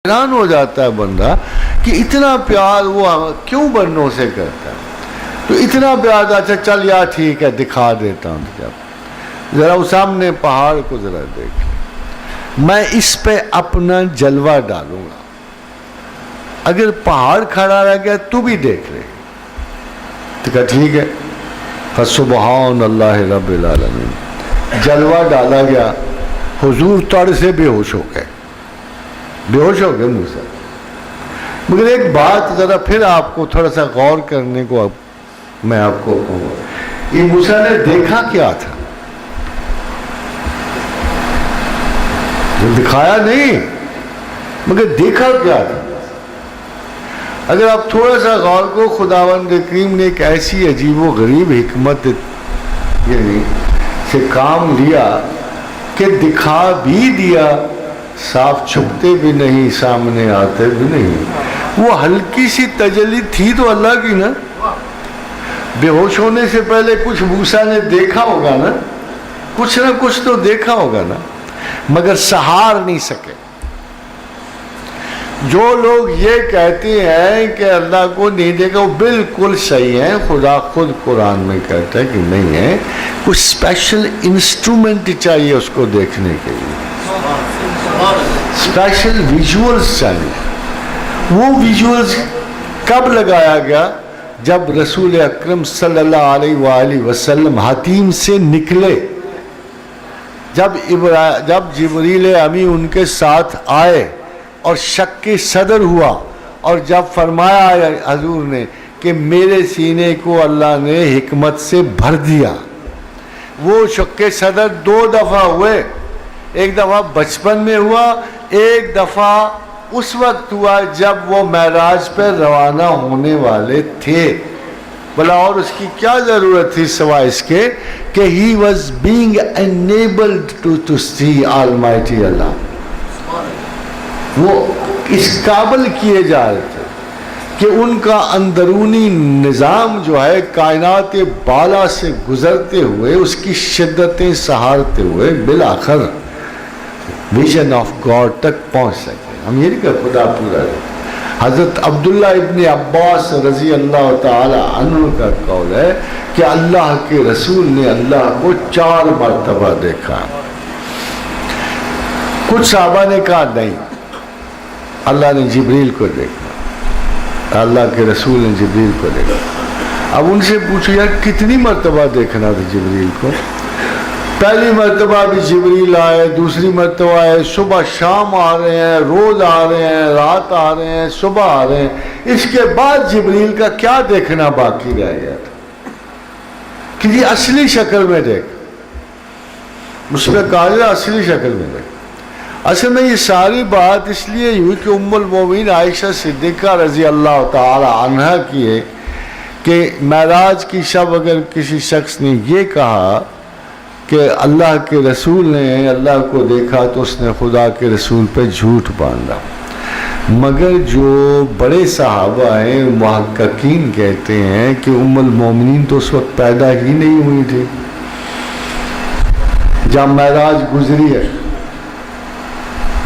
حیران ہو جاتا ہے بندہ کہ اتنا پیار وہ کیوں بندوں سے کرتا ہے. تو اتنا پیار اچھا چل یار ٹھیک ہے دکھا دیتا ہوں ذرا وہ سامنے پہاڑ کو ذرا دیکھ لے, میں اس پہ اپنا جلوہ ڈالوں گا. اگر پہاڑ کھڑا رہ گیا تو بھی دیکھ لے. تو کہا ٹھیک ہے. فسبحان اللہ رب العالمین. جلوہ ڈالا گیا, حضور تڑ سے بے ہوش ہو گئے, بے ہوش ہو گئے موسیٰ. مگر ایک بات ذرا پھر آپ کو تھوڑا سا غور کرنے کو میں آپ کو کہوں گا, یہ موسیٰ نے دیکھا کیا تھا؟ دکھایا نہیں مگر دیکھا کیا تھا؟ اگر آپ تھوڑا سا غور کو, خداوند کریم نے ایک ایسی عجیب و غریب حکمت یعنی سے کام لیا کہ دکھا بھی دیا, صاف چھپتے بھی نہیں, سامنے آتے بھی نہیں. وہ ہلکی سی تجلی تھی تو اللہ کی نا. بے ہوش ہونے سے پہلے کچھ موسیٰ نے دیکھا ہوگا نا, کچھ نہ کچھ تو دیکھا ہوگا نا, مگر سہار نہیں سکے. جو لوگ یہ کہتے ہیں کہ اللہ کو نہیں دیکھا وہ بالکل صحیح ہے. خدا خود قرآن میں کہتا ہے کہ نہیں ہے, کچھ اسپیشل انسٹرومنٹ چاہیے اس کو دیکھنے کے لیے, اسپیشل ویژولز چاہیے. وہ ویژولز کب لگایا گیا؟ جب رسول اکرم صلی اللہ علیہ وآلہ وسلم حتیم سے نکلے, جب جبریل امی ان کے ساتھ آئے اور شک صدر ہوا, اور جب فرمایا حضور نے کہ میرے سینے کو اللہ نے حکمت سے بھر دیا. وہ شک صدر دو دفعہ ہوئے, ایک دفعہ بچپن میں ہوا, ایک دفعہ اس وقت ہوا جب وہ معراج پر روانہ ہونے والے تھے. بلا اور اس کی کیا ضرورت تھی سوائے اس کے کہ he was being enabled to see Almighty Allah. وہ اس قابل کیے جا رہے تھے کہ ان کا اندرونی نظام جو ہے کائنات بالا سے گزرتے ہوئے اس کی شدتیں سہارتے ہوئے بالآخر ویژن آف گاڈ تک پہنچ سکے. ہم یہ نہیں کہ خدا پورا ہے. حضرت عبداللہ ابن عباس رضی اللہ تعالی عنہ کا قول ہے کہ اللہ کے رسول نے اللہ کو 4 مرتبہ دیکھا. کچھ صحابہ نے کہا نہیں, اللہ نے جبریل کو دیکھا, اللہ کے رسول نے جبریل کو دیکھا. اب ان سے پوچھو یار کتنی مرتبہ دیکھنا تھا جبریل کو؟ پہلی مرتبہ بھی جبریل آئے, دوسری مرتبہ آئے, صبح شام آ رہے ہیں, روز آ رہے ہیں, رات آ رہے ہیں, صبح آ رہے ہیں. اس کے بعد جبریل کا کیا دیکھنا باقی رہ گیا تھا کہ یہ اصلی شکل میں دیکھ. اس میں کہا جائے اصلی شکل میں دیکھ. اصل میں یہ ساری بات اس لیے ہوئی کہ ام المومنین عائشہ صدیقہ رضی اللہ تعالی عنہا کی ہے کہ معراج کی شب اگر کسی شخص نے یہ کہا کہ اللہ کے رسول نے اللہ کو دیکھا تو اس نے خدا کے رسول پہ جھوٹ باندھا. مگر جو بڑے صحابہ ہیں محققین کہتے ہیں کہ ام المومنین تو اس وقت پیدا ہی نہیں ہوئی تھی جب معراج گزری ہے.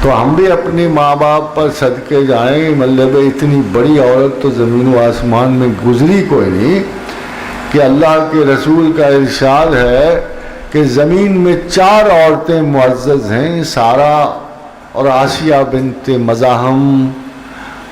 تو ہم بھی اپنے ماں باپ پر صدقے جائیں, مطلب اتنی بڑی عورت تو زمین و آسمان میں گزری کوئی نہیں کہ اللہ کے رسول کا ارشاد ہے کہ زمین میں 4 عورتیں معزز ہیں, سارہ اور آسیہ بنت مزاحم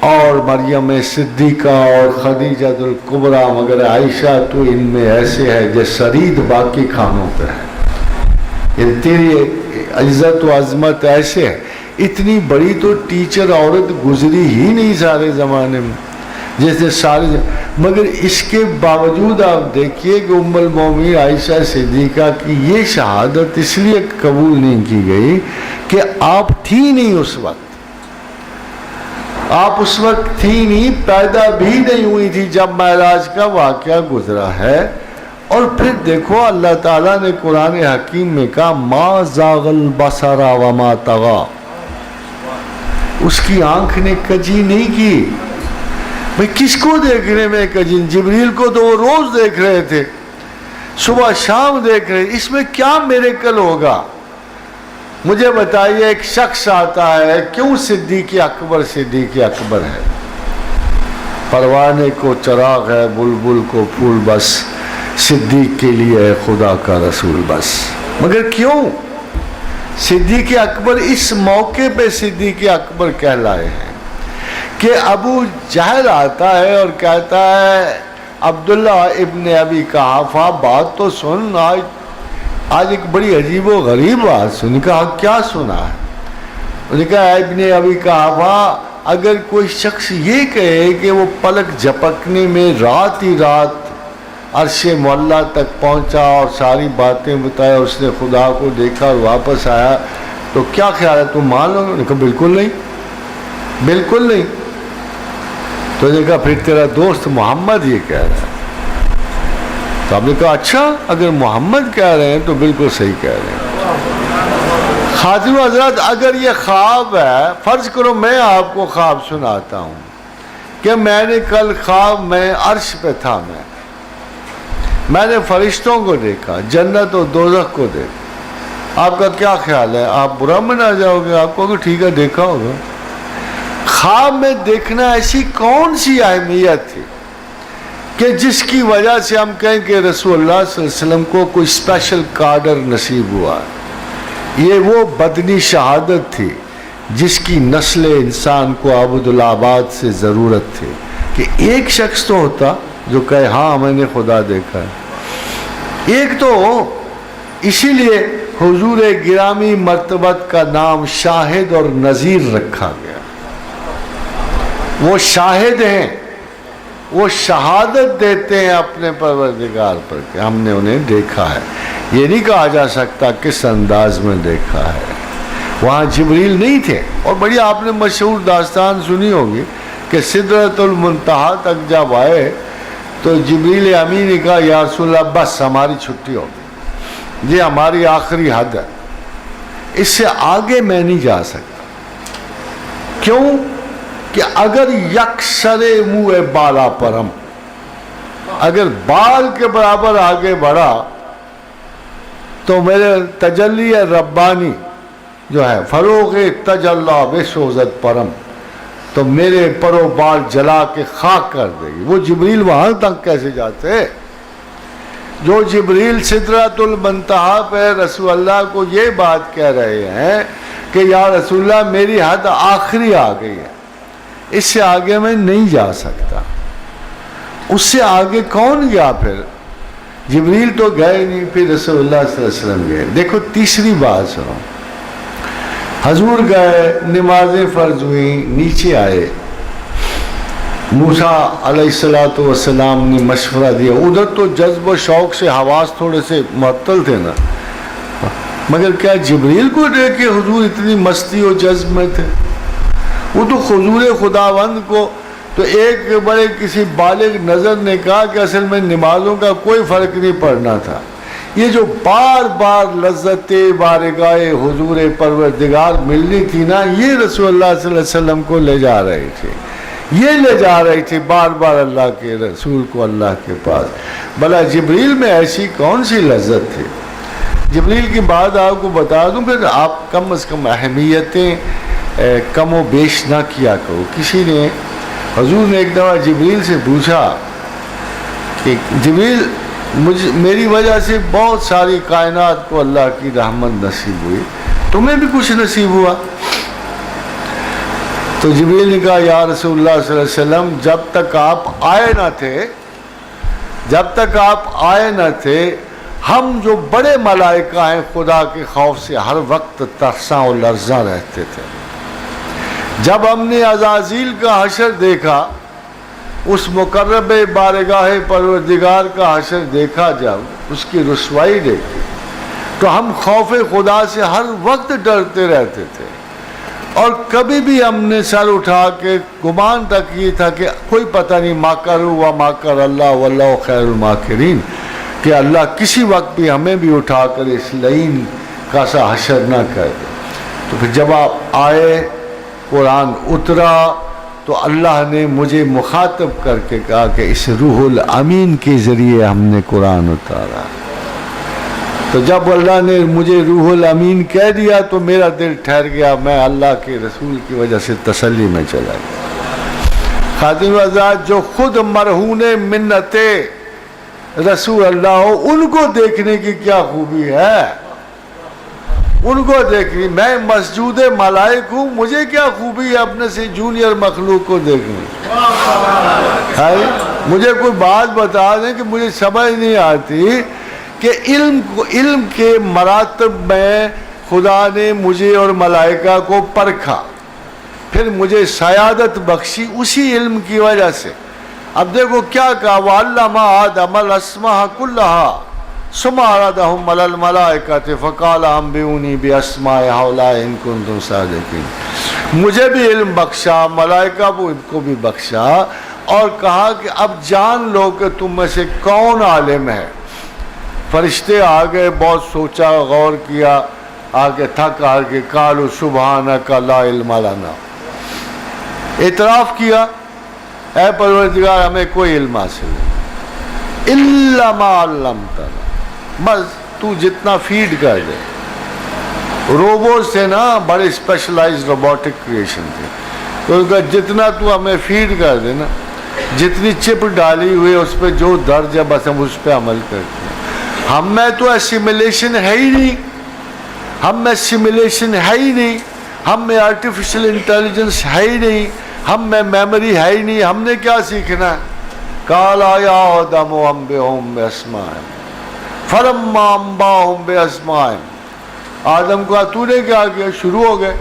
اور مریم صدیقہ اور خدیجہ الکبریٰ, مگر عائشہ تو ان میں ایسے ہے جیسے سرید باقی کھانوں پہ ہے. یہ تیری عزت و عظمت ایسے ہے. اتنی بڑی تو ٹیچر عورت گزری ہی نہیں سارے زمانے میں جیسے سارے مگر اس کے باوجود آپ دیکھیے کہ ام المومنین عائشہ صدیقہ کی یہ شہادت اس لیے قبول نہیں کی گئی کہ آپ تھی نہیں اس وقت, آپ اس وقت تھی نہیں, پیدا بھی نہیں ہوئی تھی جب معراج کا واقعہ گزرا ہے. اور پھر دیکھو اللہ تعالیٰ نے قرآن حکیم میں کہا ما زاغ البصر وما طغى, اس کی آنکھ نے کجی نہیں کی. بھئی کس کو دیکھنے میں کجی؟ جبریل کو تو وہ روز دیکھ رہے تھے, صبح شام دیکھ رہے, اس میں کیا میریکل ہوگا مجھے بتائیے ایک شخص آتا ہے کیوں صدیق اکبر ہے؟ پروانے کو چراغ ہے، بلبل کو پھول، بس صدیق کے لیے ہے خدا کا رسول بس۔ مگر کیوں صدیق اکبر اس موقع پہ صدیق اکبر کہلائے ہیں کہ ابو جہل آتا ہے اور کہتا ہے عبداللہ ابن ابی قحافہ بات تو سن، آج ایک بڑی عجیب و غریب بات سن۔ کہا کیا سنا ہے؟ انہوں نے کہا ابن ابی قحافہ اگر کوئی شخص یہ کہے کہ وہ پلک جھپکنے میں رات ہی رات عرش معلیٰ تک پہنچا اور ساری باتیں بتایا، اس نے خدا کو دیکھا اور واپس آیا، تو کیا خیال ہے تم مان لو گے؟ انہوں نے کہا بالکل نہیں، بالکل نہیں۔ تو نے کہا پھر تیرا دوست محمد یہ کہہ رہا ہے۔ تو آپ نے کہا اچھا اگر محمد کہہ رہے ہیں تو بالکل صحیح کہہ رہے ہیں۔ خاتون حضرات اگر یہ خواب ہے، فرض کرو میں آپ کو خواب سناتا ہوں کہ میں نے کل خواب میں عرش پہ تھا، میں نے فرشتوں کو دیکھا، جنت و دوزخ کو دیکھا، آپ کا کیا خیال ہے؟ آپ برا منا جاؤ گے؟ آپ کو ٹھیک ہے دیکھا ہوگا۔ خواب میں دیکھنا ایسی کون سی اہمیت تھی کہ جس کی وجہ سے ہم کہیں کہ رسول اللہ صلی اللہ علیہ وسلم کو کوئی اسپیشل کارڈر نصیب ہوا؟ یہ وہ بدنی شہادت تھی جس کی نسل انسان کو عبدالآباد سے ضرورت تھی کہ ایک شخص تو ہوتا جو کہے ہاں میں نے خدا دیکھا ہے۔ ایک تو اسی لیے حضور گرامی مرتبت کا نام شاہد اور نذیر رکھا گیا۔ وہ شاہد ہیں، وہ شہادت دیتے ہیں اپنے پروردگار پر کہ ہم نے انہیں دیکھا ہے۔ یہ نہیں کہا جا سکتا کس انداز میں دیکھا ہے۔ وہاں جبریل نہیں تھے، اور بڑی آپ نے مشہور داستان سنی ہوگی کہ سدرۃ المنتہا تک جب آئے تو جبریل امین نے کہا یا رسول اللہ بس ہماری چھٹی ہوگی، یہ ہماری آخری حد ہے، اس سے آگے میں نہیں جا سکتا۔ کیوں کہ اگر یکسر منہ بالا پرم، اگر بال کے برابر آگے بڑھا تو میرے تجلی ربانی جو ہے فروغ تجلا بسوزت پرم، تو میرے پر و بال جلا کے خاک کر دے گی۔ وہ جبریل وہاں تک کیسے جاتے؟ جو جبریل سدرۃ المنتہا پہ رسول اللہ کو یہ بات کہہ رہے ہیں کہ یا رسول اللہ میری حد آخری آ گئی ہے، اس سے آگے میں نہیں جا سکتا۔ اس سے آگے کون گیا پھر؟ جبریل تو گئے نہیں، پھر رسول اللہ صلی اللہ علیہ وسلم گئے۔ دیکھو تیسری بات سنو، حضور گئے، نمازیں فرض ہوئیں، نیچے آئے، موسیٰ علیہ السلام نے مشورہ دیا۔ ادھر تو جذب و شوق سے حواس تھوڑے سے معطل تھے نا، مگر کیا جبریل کو دیکھ کے حضور اتنی مستی و جذب میں تھے؟ وہ تو حضور خداوند کو تو ایک بڑے کسی بالغ نظر نے کہا کہ اصل میں نمازوں کا کوئی فرق نہیں پڑنا تھا، یہ جو بار بار لذت بارگاہ حضور پروردگار ملنی تھی نا، یہ رسول اللہ صلی اللہ علیہ وسلم کو لے جا رہی تھی، یہ لے جا رہی تھی بار بار اللہ کے رسول کو اللہ کے پاس۔ بھلا جبریل میں ایسی کون سی لذت تھی؟ جبریل کی بات آپ کو بتا دوں، پھر آپ کم از کم اہمیتیں کم و بیش نہ کیا کرو۔ کسی نے حضور نے ایک دفعہ جبریل سے پوچھا کہ جبریل میری وجہ سے بہت ساری کائنات کو اللہ کی رحمت نصیب ہوئی، تمہیں بھی کچھ نصیب ہوا؟ تو جبریل نے کہا یا رسول اللہ صلی اللہ علیہ وسلم جب تک آپ آئے نہ تھے ہم جو بڑے ملائکہ ہیں خدا کے خوف سے ہر وقت ترساں و لرزاں رہتے تھے۔ جب ہم نے عزازیل کا حشر دیکھا، اس مقرب بارگاہ پروردگار کا حشر دیکھا، جب اس کی رسوائی دیکھی تو ہم خوف خدا سے ہر وقت ڈرتے رہتے تھے، اور کبھی بھی ہم نے سر اٹھا کے گمان تک یہ تھا کہ کوئی پتہ نہیں ماکروا و ماکر اللہ واللہ خیر الماکرین، کہ اللہ کسی وقت بھی ہمیں بھی اٹھا کر اس لعین کا سا حشر نہ کر دے۔ تو پھر جب آپ آئے، قرآن اترا، تو اللہ نے مجھے مخاطب کر کے کہا کہ اس روح الامین کے ذریعے ہم نے قرآن اتارا۔ تو جب اللہ نے مجھے روح الامین کہہ دیا تو میرا دل ٹھہر گیا، میں اللہ کے رسول کی وجہ سے تسلی میں چلا گیا۔ خاتون حضرات، جو خود مرہون منت رسول اللہ ہو، ان کو دیکھنے کی کیا خوبی ہے؟ ان کو دیکھنی، میں مسجود ملائک ہوں، مجھے کیا خوبی ہے اپنے سے جونیئر مخلوق کو دیکھنے؟ مجھے کوئی بات بتا دیں کہ مجھے سمجھ نہیں آتی کہ علم کے مراتب میں خدا نے مجھے اور ملائکہ کو پرکھا، پھر مجھے سیادت بخشی اسی علم کی وجہ سے۔ اب دیکھو کیا کہا، وَعَلَّمَ آدَمَ الْأَسْمَاءَ كُلَّهَا ثُمَّ عَرَضَهُمْ عَلَى الْمَلَائِكَةِ فَقَالَ أَنبِئُونِي بِأَسْمَاءِ هَؤُلَاءِ إِن كُنتُمْ صَادِقِينَ۔ مجھے بھی علم بخشا، ملائکہ کو بھی بخشا، اور کہا کہ اب جان لو کہ تم میں سے کون عالم ہے۔ فرشتے آگئے، بہت سوچا غور کیا، آگے تھک ہار کے قالوا سبحانک لا علم لنا، اعتراف کیا اے پروردگار ہمیں کوئی علم حاصل نہیں، الا ما علمتنا، بس تو جتنا فیڈ کر دے۔ روبوٹ سے نا بڑے اسپیشلائز روبوٹک کریشن تھے، تو ان کا جتنا تو ہمیں فیڈ کر دے نا، جتنی چپ ڈالی ہوئی اس پہ جو درج ہے بس ہم اس پہ عمل کرتے ہیں۔ ہم میں تو اسیمیلیشن ہے ہی نہیں، ہم میں اسیمیلیشن ہے ہی نہیں، ہم میں آرٹیفیشل انٹیلیجنس ہے ہی نہیں، ہم میں میموری ہے ہی نہیں، ہم نے کیا سیکھنا ہے؟ قال یا آدم انبئہم باسمائہم فلما انبأہم باسمائہم، آدم کو تو نے کیا کیا؟ شروع ہو گئے،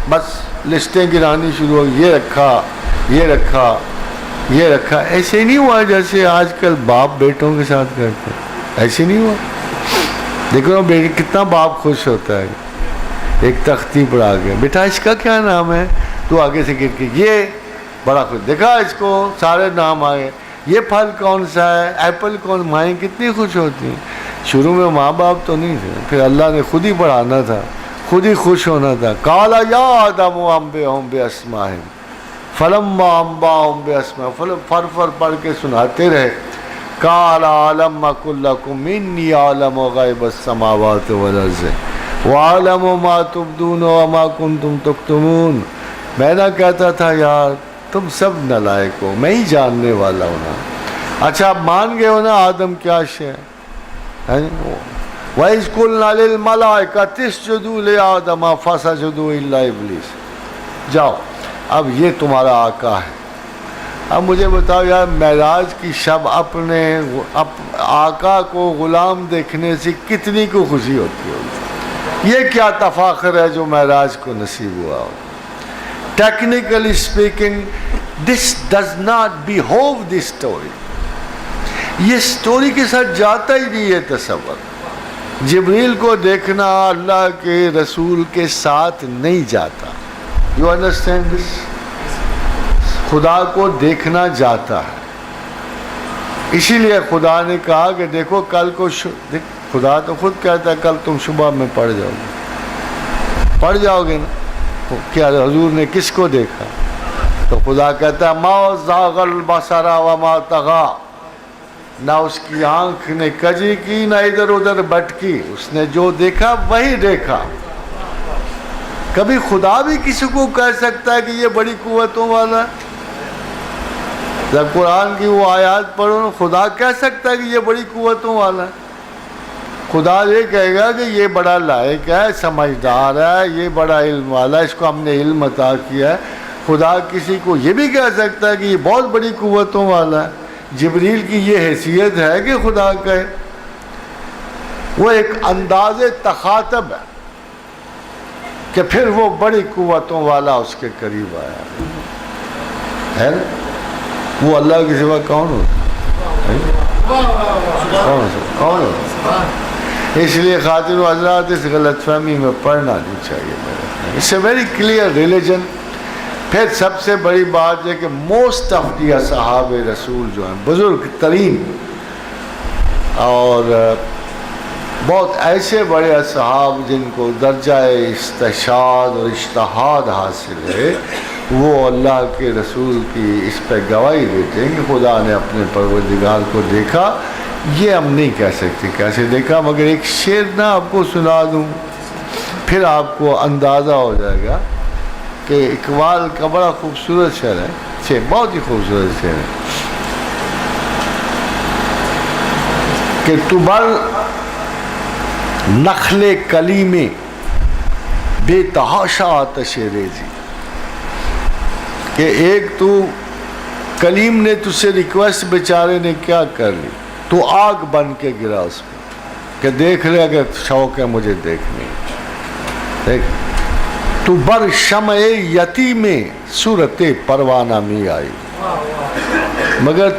بس لسٹیں گرانی شروع ہو گئی، یہ رکھا، یہ رکھا، یہ رکھا۔ ایسے نہیں ہوا جیسے آج کل باپ بیٹوں کے ساتھ کرتے، ایسے نہیں ہوا۔ دیکھو بیٹے کتنا باپ خوش ہوتا ہے، ایک تختی پر آ گیا، بیٹا اس کا کیا نام ہے؟ تو آگے سے گر کے یہ بڑا خوش، دیکھا اس کو سارے نام آئے، یہ پھل کون سا ہے، ایپل کون، مائیں کتنی خوش ہوتی ہیں۔ شروع میں ماں باپ تو نہیں تھے، پھر اللہ نے خود ہی پڑھانا تھا، خود ہی خوش ہونا تھا۔ قال یا آدم انبئہم باسمائہم فلما انبأہم باسمائہم، فر پڑھ کے سناتے رہے۔ قال ألم أقل لكم إني أعلم غيب السماوات والأرض وأعلم ما تبدون وما كنتم تكتمون۔ میں نہ کہتا تھا یار تم سب نالائق ہو، میں ہی جاننے والا ہوں نا۔ اچھا آپ مان گئے ہو نا آدم کیا شے ہے؟ وَإِذْ قُلْنَا لِلْمَلَائِكَةِ اسْجُدُوا لِآدَمَ فَسَجَدُوا إِلَّا إِبْلِيسَ۔ جاؤ اب یہ تمہارا آقا ہے۔ اب مجھے بتاؤ یار، معراج کی شب اپنے آقا کو غلام دیکھنے سے کتنی کو خوشی ہوتی ہوگی؟ یہ کیا تفاخر ہے جو معراج کو نصیب ہوا ہو۔ Technically speaking this does not behave this story, یہ اسٹوری کے ساتھ جاتا ہی نہیں ہے تصور۔ جبریل کو دیکھنا اللہ کے رسول کے ساتھ نہیں جاتا، یو انڈرسٹینڈ دس؟ خدا کو دیکھنا جاتا ہے، اسی لیے خدا نے کہا کہ دیکھو کل کو خدا تو خود کہتا ہے کل تم صبح میں پڑھ جاؤ گے نا۔ کیا حضور نے کس کو دیکھا؟ تو خدا کہتا ہے ما زاغ البصر وما طغى، نہ اس کی آنکھ نے کجی کی نہ ادھر ادھر بٹکی، اس نے جو دیکھا وہی دیکھا۔ کبھی خدا بھی کسی کو کہہ سکتا ہے کہ یہ بڑی قوتوں والا ہے؟ جب قرآن کی وہ آیات پڑھو، خدا کہہ سکتا ہے کہ یہ بڑی قوتوں والا ہے؟ خدا یہ کہے گا کہ یہ بڑا لائق ہے، سمجھدار ہے، یہ بڑا علم والا ہے، اس کو ہم نے علم عطا کیا ہے۔ خدا کسی کو یہ بھی کہہ سکتا ہے کہ یہ بہت بڑی قوتوں والا ہے۔ جبریل کی یہ حیثیت ہے کہ خدا کہے؟ وہ ایک انداز تخاطب ہے کہ پھر وہ بڑی قوتوں والا اس کے قریب آیا ہے نا؟ وہ اللہ کے سوا کون ہوتا ہے؟ کون ہوتا ہے؟ اس لیے خاتون و حضرات اس غلط فہمی میں پڑھنا نہیں چاہیے میرے، اس سے ویری کلیئر ریلیجن۔ پھر سب سے بڑی بات ہے کہ موسٹ آف دی اصحاب رسول جو ہیں بزرگ ترین اور بہت ایسے بڑے اصحاب جن کو درجہ استشہاد اور اجتہاد حاصل ہے، وہ اللہ کے رسول کی اس پہ گواہی دیتے ہیں کہ خدا نے اپنے پروردگار کو دیکھا، یہ ہم نہیں کہہ سکتے کیسے دیکھا، مگر ایک شعر نہ آپ کو سنا دوں، پھر آپ کو اندازہ ہو جائے گا کہ اقبال کا بڑا خوبصورت شعر ہے، بہت ہی خوبصورت شعر ہے کہ تو بر نخل کلی میں بے تحاشا آتش ریزی، کہ ایک تو کلیم نے تجھ سے ریکویسٹ بیچارے نے کیا کر لی، تو آگ بن کے گرا اس میں کہ دیکھ لے اگر شوق ہے مجھے دیکھنے، دیکھ تو بر شمع یتیم میں صورت پروانہ میں آئی، مگر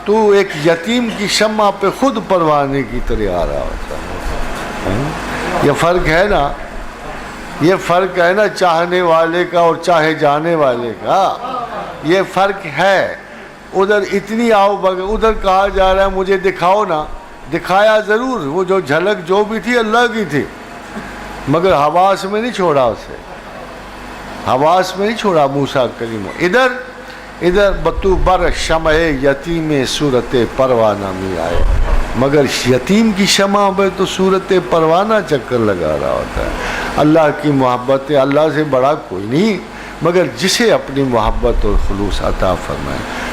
تو ایک یتیم کی شمع پہ خود پروانے کی طرح آ رہا ہوتا ہے۔ یہ فرق ہے نا، یہ فرق ہے نا چاہنے والے کا اور چاہے جانے والے کا، یہ فرق ہے۔ ادھر اتنی آؤ ادھر کہا جا رہا ہے مجھے دکھاؤ نا، دکھایا ضرور، وہ جو جھلک جو بھی تھی اللہ کی تھی، مگر حواس میں نہیں چھوڑا اسے، حواس میں نہیں چھوڑا موسیٰ کلیم۔ ادھر بتو بر شمع یتیم صورت پروانہ میں آئے، مگر یتیم کی شمع پہ تو صورت پروانہ چکر لگا رہا ہوتا ہے۔ اللہ کی محبت ہے، اللہ سے بڑا کوئی نہیں، مگر جسے اپنی محبت اور خلوص عطا فرمائے۔